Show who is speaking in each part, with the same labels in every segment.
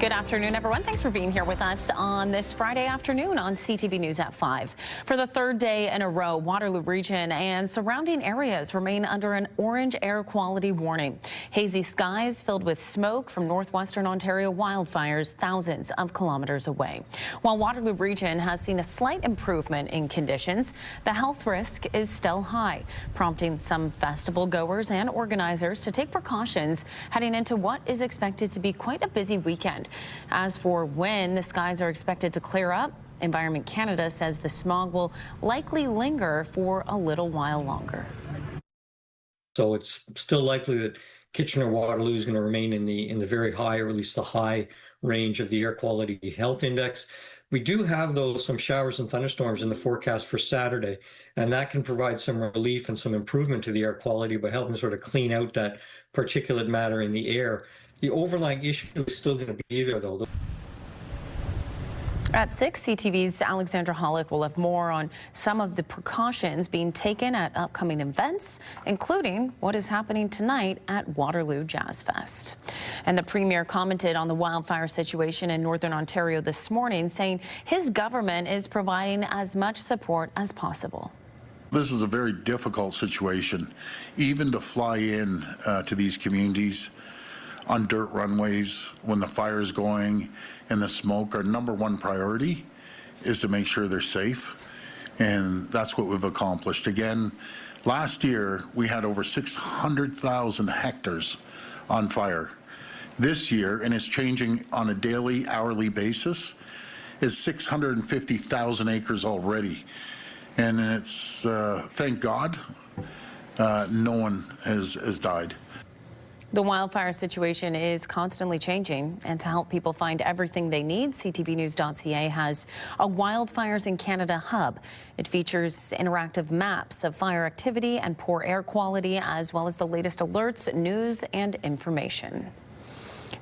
Speaker 1: Good afternoon, everyone. Thanks for being here with us on this Friday afternoon on CTV News at 5. For the third day in a row, Waterloo region and surrounding areas remain under an orange air quality warning. Hazy skies filled with smoke from northwestern Ontario wildfires thousands of kilometers away. While Waterloo region has seen a slight improvement in conditions, the health risk is still high, prompting some festival goers and organizers to take precautions heading into what is expected to be quite a busy weekend. As for when the skies are expected to clear up, Environment Canada says the smog will likely linger for a little while longer.
Speaker 2: So it's still likely that Kitchener-Waterloo is going to remain in the very high, or at least the high range of the air quality health index. We do have, though, some showers and thunderstorms in the forecast for Saturday, and that can provide some relief and some improvement to the air quality by helping sort of clean out that particulate matter in the air. The overlying issue is still going to be there, though.
Speaker 1: At 6, CTV's Alexandra Hollick will have more on some of the precautions being taken at upcoming events, including what is happening tonight at Waterloo Jazz Fest. And the Premier commented on the wildfire situation in Northern Ontario this morning, saying his government is providing as much support as possible.
Speaker 3: This is a very difficult situation, even to fly in to these communities on dirt runways when the fire is going and the smoke. Our number one priority is to make sure they're safe, and that's what we've accomplished. Again, last year we had over 600,000 hectares on fire. This year, and it's changing on a daily, hourly basis, it's 650,000 acres already, and it's thank God no one has died.
Speaker 1: The wildfire situation is constantly changing, and to help people find everything they need, ctvnews.ca has a Wildfires in Canada hub. It features interactive maps of fire activity and poor air quality, as well as the latest alerts, news, and information.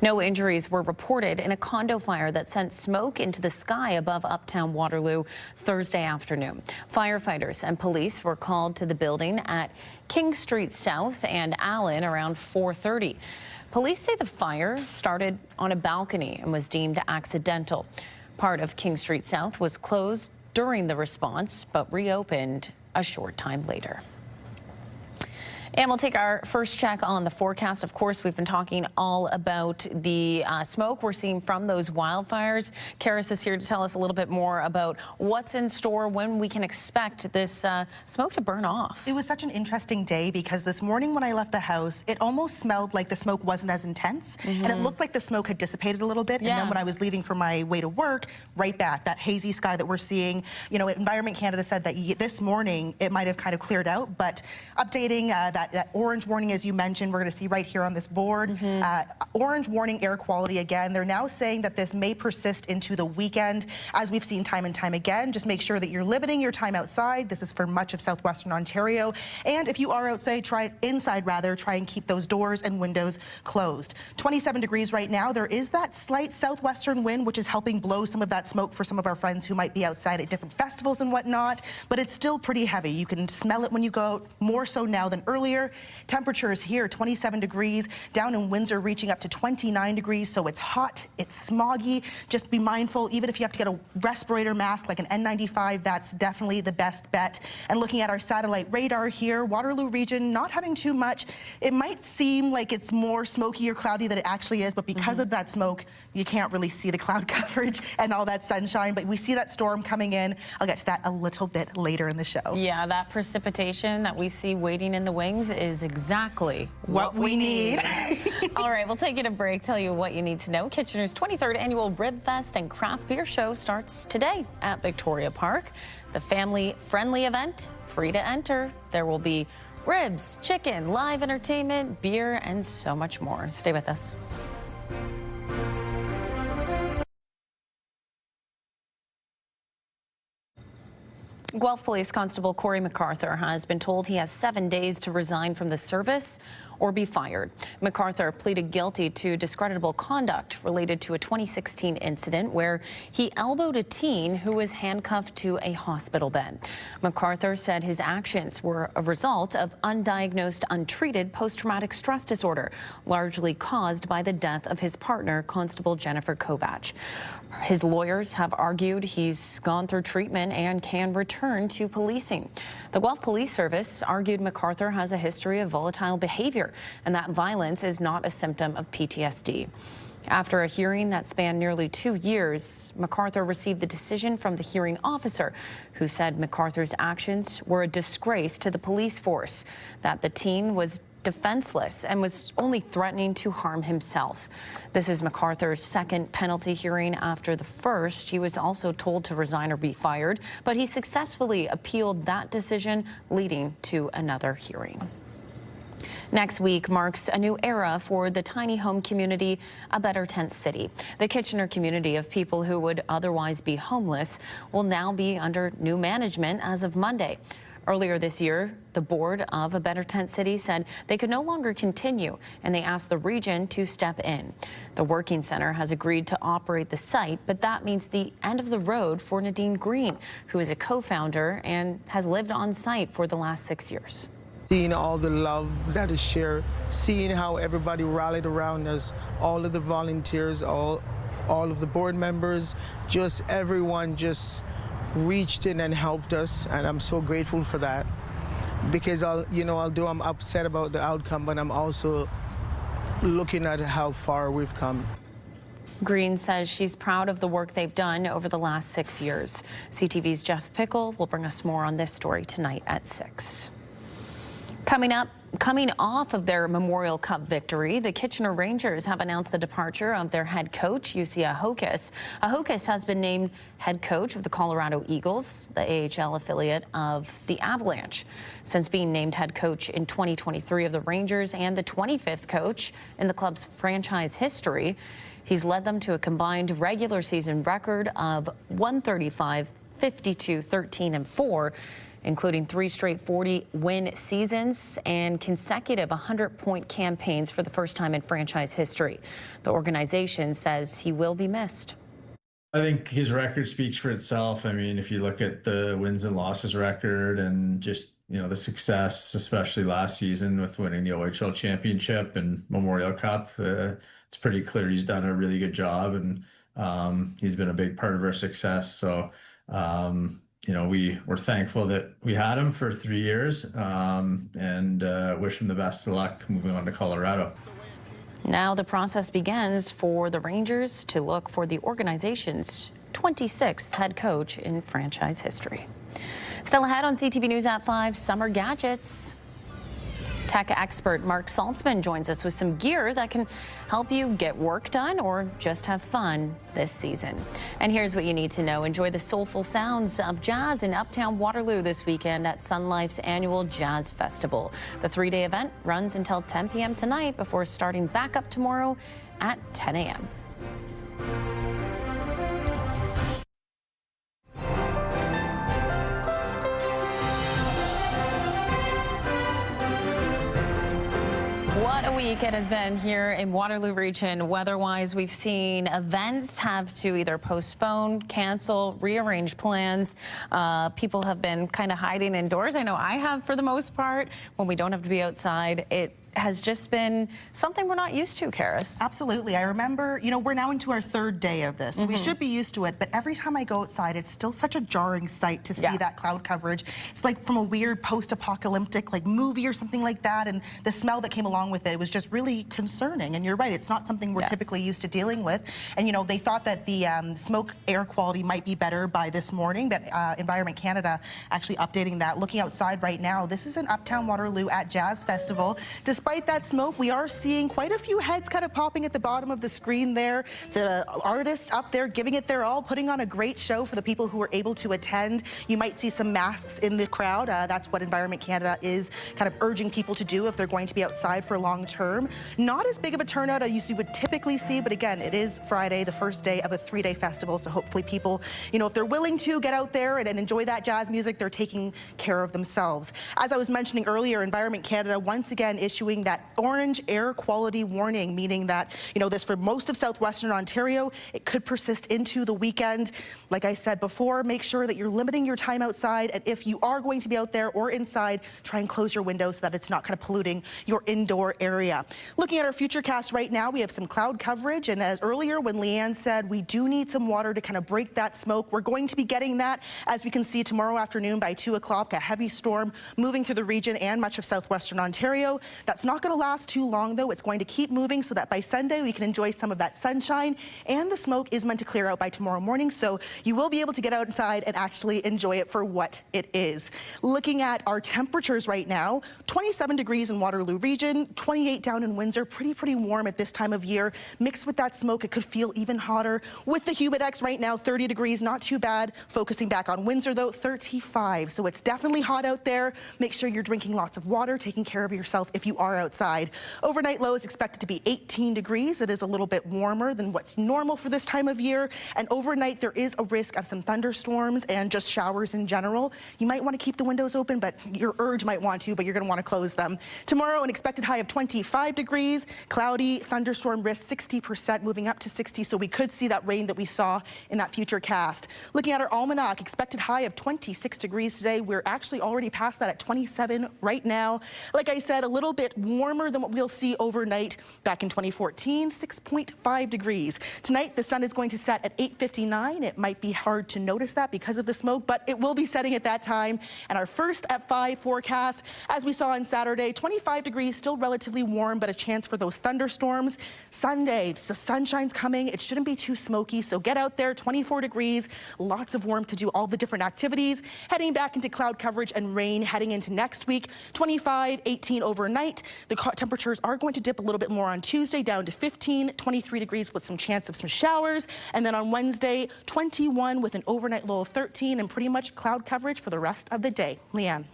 Speaker 1: No injuries were reported in a condo fire that sent smoke into the sky above uptown Waterloo Thursday afternoon. Firefighters and police were called to the building at King Street South and Allen around 4:30. Police say the fire started on a balcony and was deemed accidental. Part of King Street South was closed during the response, but reopened a short time later. And we'll take our first check on the forecast. Of course, we've been talking all about the smoke we're seeing from those wildfires. Karis is here to tell us a little bit more about what's in store, when we can expect this smoke to burn off.
Speaker 4: It was such an interesting day because this morning when I left the house, it almost smelled like the smoke wasn't as intense, and it looked like the smoke had dissipated a little bit. And then when I was leaving for my way to work, right back, that hazy sky that we're seeing. You know, Environment Canada said that this morning it might have kind of cleared out, but updating that orange warning, as you mentioned, we're going to see right here on this board. Orange warning air quality again. They're now saying that this may persist into the weekend, as we've seen time and time again. Just make sure that you're limiting your time outside. This is for much of southwestern Ontario. And if you are outside, try and keep those doors and windows closed. 27 degrees right now. There is that slight southwestern wind, which is helping blow some of that smoke for some of our friends who might be outside at different festivals and whatnot. But it's still pretty heavy. You can smell it when you go out, more so now than earlier. Temperatures here, 27 degrees, down in Windsor reaching up to 29 degrees, so it's hot, it's smoggy. Just be mindful, even if you have to get a respirator mask like an N95, that's definitely the best bet. And looking at our satellite radar here, Waterloo region not having too much. It might seem like it's more smoky or cloudy than it actually is, but because of that smoke, you can't really see the cloud coverage and all that sunshine, but we see that storm coming in. I'll get to that a little bit later in the show.
Speaker 1: Yeah, that precipitation that we see waiting in the wings is exactly what we need. All right, we'll take it a break, tell you what you need to know. Kitchener's 23rd annual Ribfest and craft beer show starts today at Victoria Park. The family-friendly event, free to enter. There will be ribs, chicken, live entertainment, beer, and so much more. Stay with us. Guelph Police Constable Corey MacArthur has been told he has 7 days to resign from the service or be fired. MacArthur pleaded guilty to discreditable conduct related to a 2016 incident where he elbowed a teen who was handcuffed to a hospital bed. MacArthur said his actions were a result of undiagnosed, untreated post-traumatic stress disorder, largely caused by the death of his partner, Constable Jennifer Kovach. His lawyers have argued he's gone through treatment and can return to policing. The Guelph Police Service argued MacArthur has a history of volatile behavior and that violence is not a symptom of PTSD. After a hearing that spanned nearly 2 years, MacArthur received the decision from the hearing officer, who said MacArthur's actions were a disgrace to the police force, that the teen was defenseless and was only threatening to harm himself. This is MacArthur's second penalty hearing after the first. He was also told to resign or be fired, but he successfully appealed that decision, leading to another hearing. Next week marks a new era for the tiny home community, A Better Tent City. The Kitchener community of people who would otherwise be homeless will now be under new management as of Monday. Earlier this year, the board of A Better Tent City said they could no longer continue, and they asked the region to step in. The Working Center has agreed to operate the site, but that means the end of the road for Nadine Green, who is a co-founder and has lived on site for the last 6 years.
Speaker 5: Seeing all the love that is shared, seeing how everybody rallied around us, all of the volunteers, all of the board members, just everyone just reached in and helped us, and I'm so grateful for that. Because although I'm upset about the outcome, but I'm also looking at how far we've come.
Speaker 1: Green says she's proud of the work they've done over the last 6 years. CTV's Jeff Pickle will bring us more on this story tonight at 6. Coming off of their Memorial Cup victory, the Kitchener Rangers have announced the departure of their head coach, Jussi Ahokas. Ahokas has been named head coach of the Colorado Eagles, the AHL affiliate of the Avalanche. Since being named head coach in 2023 of the Rangers and the 25th coach in the club's franchise history, he's led them to a combined regular season record of 135, 52, 13, and 4. Including 3 straight 40-win seasons and consecutive 100-point campaigns for the first time in franchise history. The organization says he will be missed.
Speaker 6: I think his record speaks for itself. I mean, if you look at the wins and losses record and just, the success, especially last season with winning the OHL championship and Memorial Cup, it's pretty clear he's done a really good job, and he's been a big part of our success. So, we're thankful that we had him for 3 years, and wish him the best of luck moving on to Colorado.
Speaker 1: Now the process begins for the Rangers to look for the organization's 26th head coach in franchise history. Still ahead on CTV News at 5, summer gadgets. Tech expert Mark Saltzman joins us with some gear that can help you get work done or just have fun this season. And here's what you need to know. Enjoy the soulful sounds of jazz in Uptown Waterloo this weekend at Sun Life's annual Jazz Festival. The 3-day event runs until 10 p.m. tonight before starting back up tomorrow at 10 a.m. What a week it has been here in Waterloo region. Weather-wise, we've seen events have to either postpone, cancel, rearrange plans. People have been kind of hiding indoors. I know I have for the most part when we don't have to be outside. It has just been something we're not used to, Karis.
Speaker 4: Absolutely. I remember, we're now into our 3rd day of this. We should be used to it, but every time I go outside, it's still such a jarring sight to see that cloud coverage. It's like from a weird post-apocalyptic movie or something like that, and the smell that came along with it was just really concerning. And you're right, it's not something we're typically used to dealing with. And they thought that the smoke air quality might be better by this morning, but Environment Canada actually updating that. Looking outside right now, this is in Uptown Waterloo at Jazz Festival. Despite that smoke, we are seeing quite a few heads kind of popping at the bottom of the screen there. The artists up there giving it their all, putting on a great show for the people who were able to attend. You might see some masks in the crowd. That's what Environment Canada is kind of urging people to do if they're going to be outside for long term. Not as big of a turnout as you would typically see, but again, it is Friday, the first day of a 3-day festival, so hopefully people, if they're willing to get out there and enjoy that jazz music, they're taking care of themselves. As I was mentioning earlier, Environment Canada once again issuing issuing that orange air quality warning, meaning that, this for most of southwestern Ontario, it could persist into the weekend. Like I said before, make sure that you're limiting your time outside, and if you are going to be out there or inside, try and close your windows so that it's not kind of polluting your indoor area. Looking at our futurecast right now, we have some cloud coverage, and as earlier when Leanne said, we do need some water to kind of break that smoke. We're going to be getting that, as we can see tomorrow afternoon by 2 o'clock, a heavy storm moving through the region and much of southwestern Ontario. That's not going to last too long, though. It's going to keep moving so that by Sunday we can enjoy some of that sunshine, and the smoke is meant to clear out by tomorrow morning, so you will be able to get outside and actually enjoy it for what it is. Looking at our temperatures right now, 27 degrees in Waterloo region, 28 down in Windsor, pretty warm at this time of year. Mixed with that smoke, it could feel even hotter. With the humidex right now, 30 degrees, not too bad. Focusing back on Windsor though, 35. So it's definitely hot out there. Make sure you're drinking lots of water, taking care of yourself if you are outside. Overnight low is expected to be 18 degrees. It is a little bit warmer than what's normal for this time of year. And overnight, there is a risk of some thunderstorms and just showers in general. You might want to keep the windows open, but your urge might want to, but you're going to want to close them. Tomorrow, an expected high of 25 degrees, cloudy, thunderstorm risk 60%, moving up to 60, so we could see that rain that we saw in that future cast. Looking at our almanac, expected high of 26 degrees today. We're actually already past that at 27 right now. Like I said, a little bit warmer than what we'll see overnight back in 2014, 6.5 degrees. Tonight, the sun is going to set at 8:59. It might be hard to notice that because of the smoke, but it will be setting at that time. And our first at 5 forecast, as we saw on Saturday, 25 degrees, still relatively warm, but a chance for those thunderstorms. Sunday, the sunshine's coming. It shouldn't be too smoky, so get out there, 24 degrees, lots of warmth to do all the different activities. Heading back into cloud coverage and rain heading into next week, 25, 18 overnight. The temperatures are going to dip a little bit more on Tuesday, down to 15, 23 degrees with some chance of some showers. And then on Wednesday, 21 with an overnight low of 13 and pretty much cloud coverage for the rest of the day. Leanne.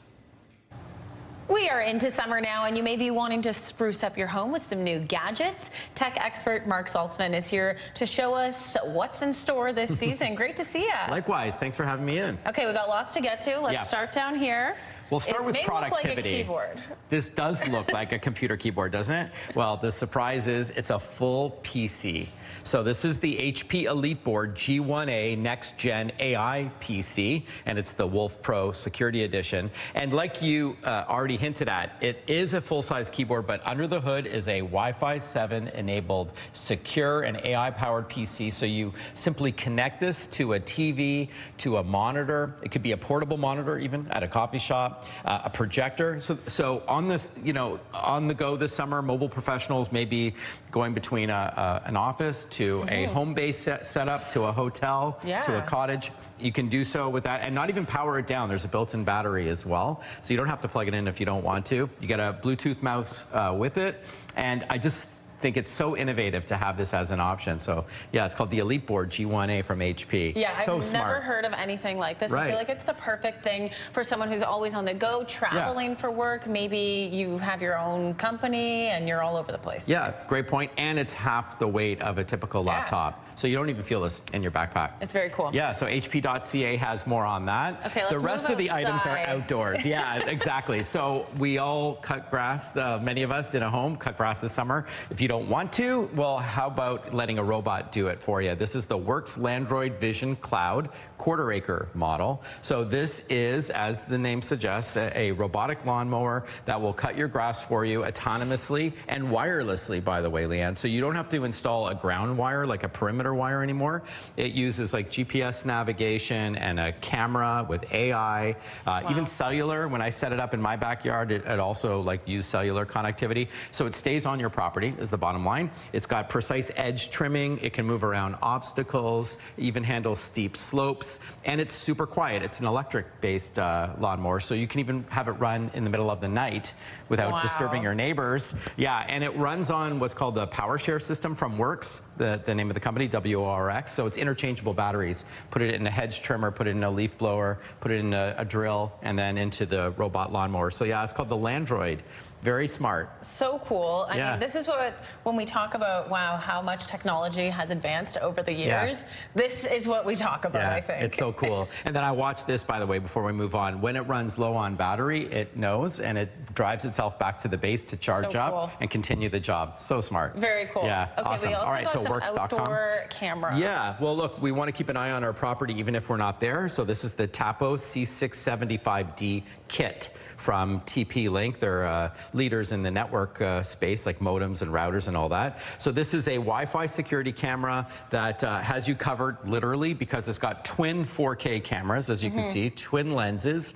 Speaker 1: We are into summer now, and you may be wanting to spruce up your home with some new gadgets. Tech expert Mark Saltzman is here to show us what's in store this season. Great to see you.
Speaker 7: Likewise. Thanks for having me in.
Speaker 1: Okay, we got lots to get to. Let's start down here.
Speaker 7: We'll start with productivity.
Speaker 1: Look like a keyboard.
Speaker 7: This does look like a computer keyboard, doesn't it? Well, the surprise is it's a full PC. So this is the HP EliteBoard G1A Next Gen AI PC, and it's the Wolf Pro Security Edition. And like you already hinted at, it is a full-size keyboard, but under the hood is a Wi-Fi 7 enabled secure and AI-powered PC. So you simply connect this to a TV, to a monitor. It could be a portable monitor even at a coffee shop, a projector. So on this, on the go this summer, mobile professionals may be going between an office to a home-based setup, to a hotel, to a cottage. You can do so with that and not even power it down. There's a built-in battery as well, so you don't have to plug it in if you don't want to. You get a Bluetooth mouse with it, and I just think it's so innovative to have this as an option. So yeah, it's called the EliteBoard G1A from HP.
Speaker 1: Yeah,
Speaker 7: so
Speaker 1: I've never heard of anything like this. I feel like it's the perfect thing for someone who's always on the go, traveling for work. Maybe you have your own company and you're all over the place.
Speaker 7: Yeah, great point. And it's half the weight of a typical laptop. So you don't even feel this in your backpack.
Speaker 1: It's very cool.
Speaker 7: Yeah, so HP.ca has more on that.
Speaker 1: Okay, let's
Speaker 7: the rest of the items are outdoors. Yeah, exactly. So we all cut grass, many of us in a home cut grass this summer. If you don't want to, well, how about letting a robot do it for you? This is the Works Landroid Vision Cloud quarter-acre model. So this is, as the name suggests, a robotic lawnmower that will cut your grass for you autonomously and wirelessly, by the way, Leanne. So you don't have to install a ground wire, like a perimeter wire anymore. It uses like GPS navigation and a camera with AI, even cellular. When I set it up in my backyard, it also like used cellular connectivity. So it stays on your property is the bottom line. It's got precise edge trimming. It can move around obstacles, even handle steep slopes, and it's super quiet. It's an electric-based lawnmower, so you can even have it run in the middle of the night without disturbing your neighbors. Yeah, and it runs on what's called the Power Share system from Works, the name of the company, WRX. So it's interchangeable batteries. Put it in a hedge trimmer, put it in a leaf blower, put it in a drill, and then into the robot lawnmower. So yeah, it's called the Landroid. Very smart.
Speaker 1: So cool. I mean, this is what, when we talk about, wow, how much technology has advanced over the years, this is what we talk about, I think. Fantastic.
Speaker 7: It's so cool. And then I watched this, by the way, before we move on. When it runs low on battery, it knows and it drives itself back to the base to charge
Speaker 1: So
Speaker 7: up
Speaker 1: cool.
Speaker 7: and continue the job. So smart.
Speaker 1: Very cool.
Speaker 7: Yeah,
Speaker 1: Okay,
Speaker 7: awesome.
Speaker 1: we also
Speaker 7: All right,
Speaker 1: got
Speaker 7: so
Speaker 1: some
Speaker 7: works.com.
Speaker 1: outdoor camera.
Speaker 7: Yeah, well, look, we want to keep an eye on our property even if we're not there. So this is the Tapo C675D kit from TP-Link. They're leaders in the network space, like modems and routers and all that. So this is a Wi-Fi security camera that has you covered literally because it's got twin 4K cameras, as you can see, twin lenses,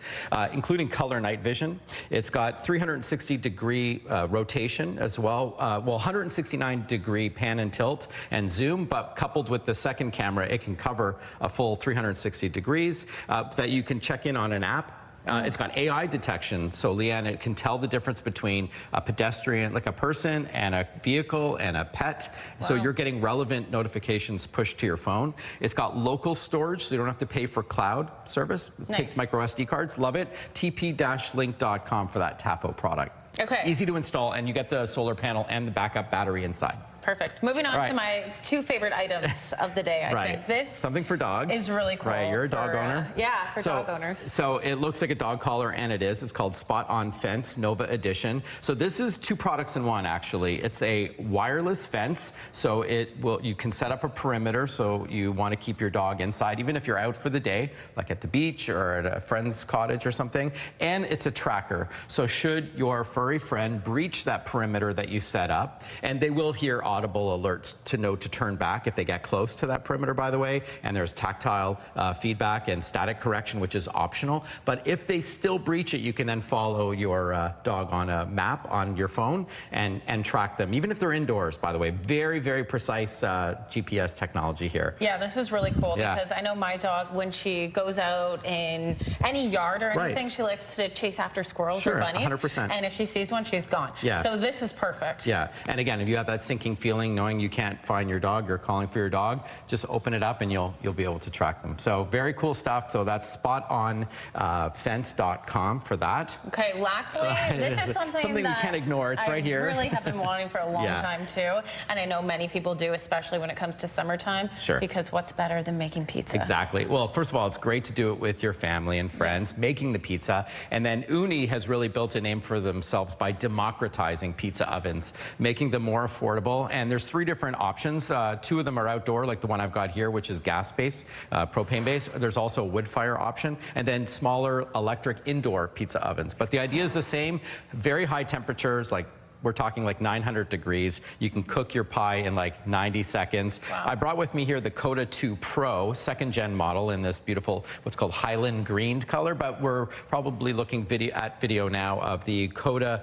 Speaker 7: including color night vision. It's got 360-degree rotation as well. Well, 169-degree pan and tilt and zoom, but coupled with the second camera, it can cover a full 360 degrees that you can check in on an app. It's got AI detection, so Leanne, it can tell the difference between a pedestrian, like a person, and a vehicle and a pet. Wow. So you're getting relevant notifications pushed to your phone. It's got local storage, so you don't have to pay for cloud service. It takes micro SD cards. Love it. tp-link.com for that Tapo product.
Speaker 1: Okay.
Speaker 7: Easy to install, and you get the solar panel and the backup battery inside.
Speaker 1: Perfect. Moving on to my two favorite items of the day. I think this
Speaker 7: something for dogs
Speaker 1: is really cool.
Speaker 7: Right, you're a dog owner.
Speaker 1: Yeah, for dog owners.
Speaker 7: So it looks like a dog collar, and it is. It's called Spot On Fence Nova Edition. So this is two products in one, actually. It's a wireless fence, so you can set up a perimeter, so you want to keep your dog inside, even if you're out for the day, like at the beach or at a friend's cottage or something. And it's a tracker, so should your furry friend breach that perimeter that you set up, and they will hear audible alerts to know to turn back if they get close to that perimeter, by the way, and there's tactile feedback and static correction, which is optional. But if they still breach it, you can then follow your dog on a map on your phone and track them, even if they're indoors, by the way. Very, very precise GPS technology here.
Speaker 1: Yeah, this is really cool because I know my dog, when she goes out in any yard or anything, she likes to chase after squirrels or bunnies.
Speaker 7: 100%.
Speaker 1: And if she sees one, she's gone.
Speaker 7: Yeah.
Speaker 1: So this is perfect.
Speaker 7: Yeah, and again, if you have that sinking feeling, knowing you can't find your dog, you're calling for your dog, just open it up and you'll be able to track them. So very cool stuff. So that's spotonfence.com for that.
Speaker 1: Okay, lastly, this is something
Speaker 7: we can't ignore. It's right here.
Speaker 1: I really have been wanting for a long time too, and I know many people do, especially when it comes to summertime.
Speaker 7: Sure.
Speaker 1: Because what's better than making pizza?
Speaker 7: Exactly. Well, first of all, it's great to do it with your family and friends, making the pizza. And then Uni has really built a name for themselves by democratizing pizza ovens, making them more affordable. And there's three different options. Two of them are outdoor, like the one I've got here, which is gas-based, propane-based. There's also a wood fire option, and then smaller electric indoor pizza ovens. But the idea is the same. Very high temperatures, like we're talking like 900 degrees. You can cook your pie in like 90 seconds. Wow. I brought with me here the Coda 2 Pro, second gen model in this beautiful, what's called Highland green color, but we're probably looking at video now of the Coda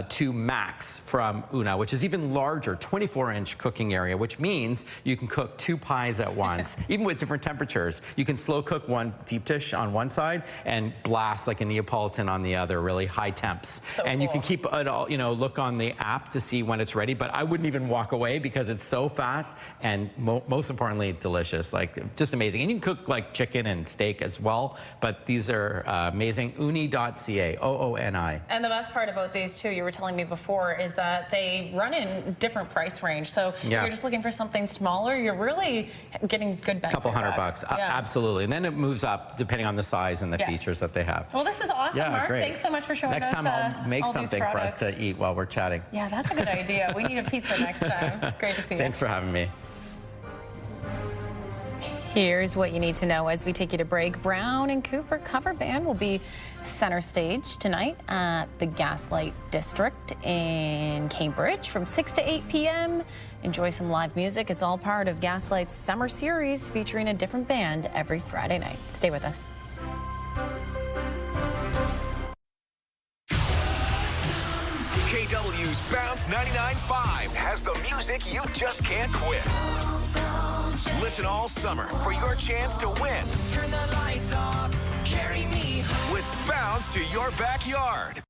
Speaker 7: 2 Max from Una, which is even larger, 24-inch cooking area, which means you can cook two pies at once, even with different temperatures. You can slow cook one deep dish on one side and blast like a Neapolitan on the other, really high temps. So and cool. You can keep it all, look on the app to see when it's ready, but I wouldn't even walk away because it's so fast and most importantly delicious, like just amazing. And you can cook like chicken and steak as well, but these are amazing. Uni.ca, OONI. And
Speaker 1: the best part about these two, you were telling me before, is that they run in different price range. So if you're just looking for something smaller, you're really getting good benefit.
Speaker 7: Couple $100, absolutely. And then it moves up depending on the size and the features that they have.
Speaker 1: Well, this is awesome, Mark.
Speaker 7: Great.
Speaker 1: Thanks so much for showing us.
Speaker 7: Next time I'll make something for us to eat while we're chatting.
Speaker 1: Yeah, that's a good idea. We need a pizza next time. Great to see you.
Speaker 7: Thanks for having me.
Speaker 1: Here's what you need to know as we take you to break. Brown and Cooper cover band will be center stage tonight at the Gaslight District in Cambridge from 6 to 8 p.m. Enjoy some live music. It's all part of Gaslight's summer series featuring a different band every Friday night. Stay with us.
Speaker 8: KW's Bounce 99.5 has the music you just can't quit. Listen all summer for your chance to win. Turn the lights off, carry me home. With Bounce to your backyard.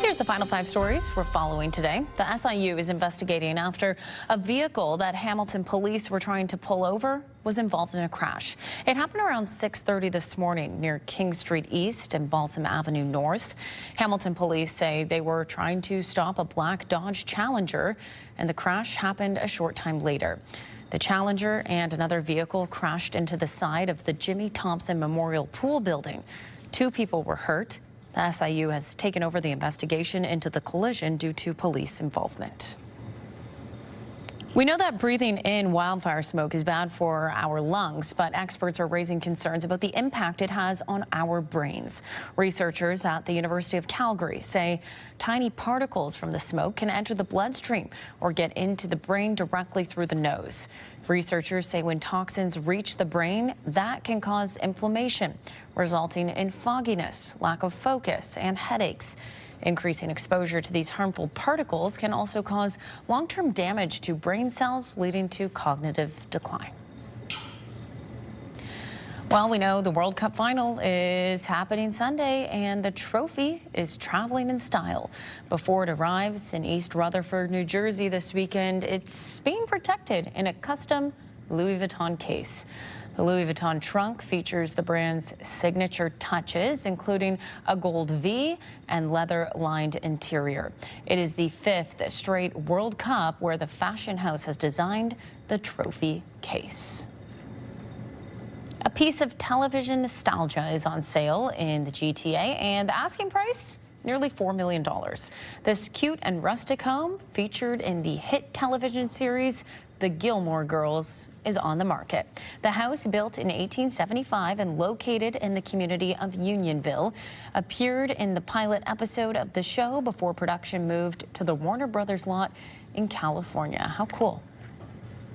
Speaker 1: Here's the final 5 stories we're following today. The SIU is investigating after a vehicle that Hamilton police were trying to pull over was involved in a crash. It happened around 6:30 this morning near King Street East and Balsam Avenue North. Hamilton police say they were trying to stop a black Dodge Challenger, and the crash happened a short time later. The Challenger and another vehicle crashed into the side of the Jimmy Thompson Memorial Pool building. 2 people were hurt. The SIU has taken over the investigation into the collision due to police involvement. We know that breathing in wildfire smoke is bad for our lungs, but experts are raising concerns about the impact it has on our brains. Researchers at the University of Calgary say tiny particles from the smoke can enter the bloodstream or get into the brain directly through the nose. Researchers say when toxins reach the brain, that can cause inflammation, resulting in fogginess, lack of focus, and headaches. Increasing exposure to these harmful particles can also cause long-term damage to brain cells, leading to cognitive decline. Well, we know the World Cup final is happening Sunday, and the trophy is traveling in style. Before it arrives in East Rutherford, New Jersey this weekend, it's being protected in a custom Louis Vuitton case. The Louis Vuitton trunk features the brand's signature touches, including a gold V and leather-lined interior. It is the 5th straight World Cup where the fashion house has designed the trophy case. A piece of television nostalgia is on sale in the GTA, and the asking price, nearly $4 million. This cute and rustic home, featured in the hit television series The Gilmore Girls, is on the market. The house, built in 1875 and located in the community of Unionville, appeared in the pilot episode of the show before production moved to the Warner Brothers lot in California. How cool.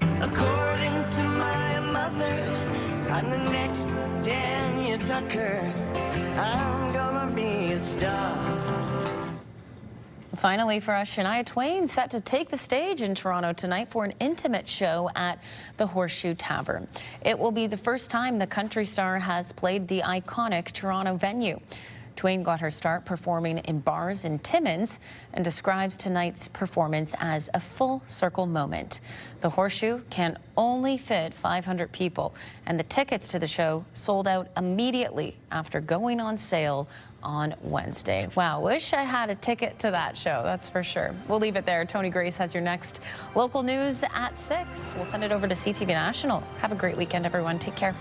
Speaker 9: According to my mother, I'm the next Daniel Tucker. I'm gonna be a star.
Speaker 1: Finally, for us, Shania Twain set to take the stage in Toronto tonight for an intimate show at the Horseshoe Tavern. It will be the first time the country star has played the iconic Toronto venue. Twain got her start performing in bars in Timmins and describes tonight's performance as a full circle moment. The Horseshoe can only fit 500 people, and the tickets to the show sold out immediately after going on sale on Wednesday. Wow, wish I had a ticket to that show, that's for sure. We'll leave it there. Tony Grace has your next local news at 6. We'll send it over to CTV National. Have a great weekend, everyone. Take care.